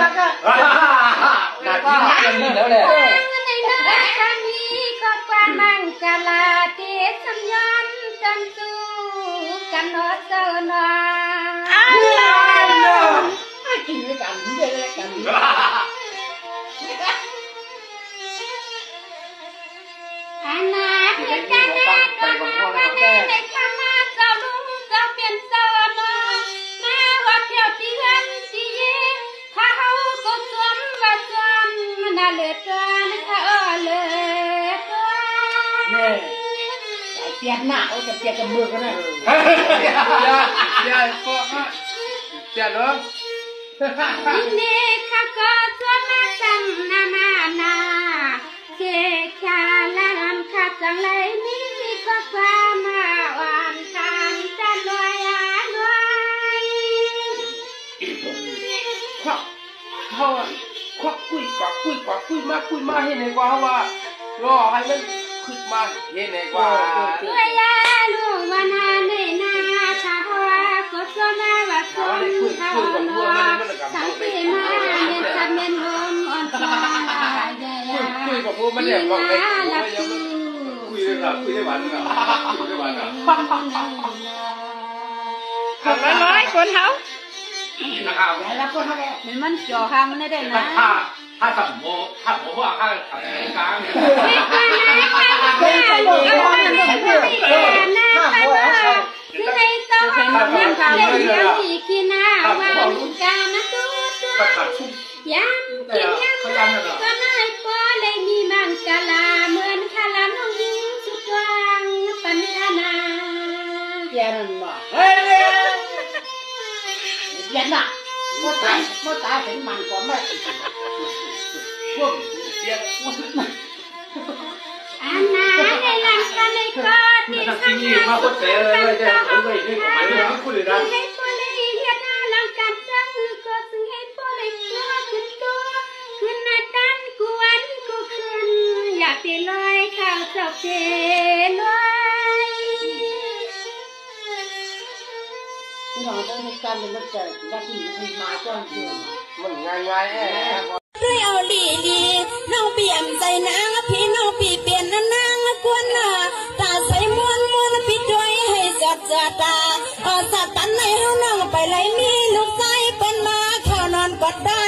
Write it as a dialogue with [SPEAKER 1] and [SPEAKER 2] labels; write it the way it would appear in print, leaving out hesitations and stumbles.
[SPEAKER 1] ตักอะ
[SPEAKER 2] นาทีอย่างนี้แล้วแหละ
[SPEAKER 3] ในนาคามีก็กวานมังกลาเทสัญญาณจันตูกันโนเซนา
[SPEAKER 1] กินด้วยกันเรื่อยๆกัน
[SPEAKER 3] อาณาเพื่อนกันนะก็มาวันนี้ในคำมาเจ้าลุงเจ้าเปลี่ยนเจ้านามาวัดเที่ยวที่เฮือนที่ถ้าเขาก็สวมว่าสวมน่าเลือดกันถ้าเลือด
[SPEAKER 1] เนี่ยเปลี่ยนหน้าเขาจะเปลี่ยนกับมือกันนะ
[SPEAKER 2] อย่าพอฮะอย่าเนาะ
[SPEAKER 3] นี่ข้าก็สวมมาสัมนามานาเกคาลานข้าจังเลยนี่ก็ความมาวันกันจะรวยรวย
[SPEAKER 2] เขาควักคุยกว่าคุยมาให้ไหนกว่าว่ารอให้มันขึ้นมาเห็นไหนกว่า
[SPEAKER 3] รวยลูกวันนั้นนาข้าว่าก็สวมมาว่าสวมข้าว่าสังเกตมาเนี่ยจะเป็นลมอ่อนกว่า
[SPEAKER 2] คุยกับพวกมันเนี่ยบอกไปคุยได้หวานเลยคุยได้หวานอ่ะ
[SPEAKER 3] คนละร้อยคนเขา
[SPEAKER 2] นะครับ
[SPEAKER 1] แล้วก็ทำไง
[SPEAKER 3] มันจ่อคำไม่ได้นะ
[SPEAKER 2] ถ้าผมว่าข้าขับกลาง
[SPEAKER 3] ไม่กล้านะข้าข้าอยู่เอาไม่ได้นะข้าว่าคือในซอยน้ำเกลือที่กินน้ำวันกันนะตัวยำกินยำก็ไม่พอเลยมีมังกรลาเหมือนคาลาน้องยิงสุดวังปัญญานา
[SPEAKER 1] เปลี่ยนมาเฮ้ยเปลี่ยนหน้าเมื่อตายถึงมันก็ไม่
[SPEAKER 2] พวกเสีย
[SPEAKER 3] อันนาในหลังกันในกอดที่ข้างหน้า
[SPEAKER 2] มาคนเสียเลยแต่ผมไม่ได้ผมไม่ได้พูดเลยนะ
[SPEAKER 3] ให้พอเลยเฮียนาหลังกันจังก็ซึ่งให้พอเลยตัวขึ้นหน้าตันกวนกูขึ้นอยากตีลอยข้าวจบเจลอย
[SPEAKER 1] ที่เราต้องมีการเป็นนักเตะนักที่มีมาจ้องเชื่อ
[SPEAKER 2] มันง่ายๆ
[SPEAKER 4] ด้วยเอาดีน้องเปลี่ยนใจนางพี่น้องปีเปลี่ยนนางกวนหน้าตาใส่มวนปิดด้วยให้จัดตาสัตว์ตันในห้องน้องไปไหลมีลูกใจเป็นมาเข้านอนกอดดา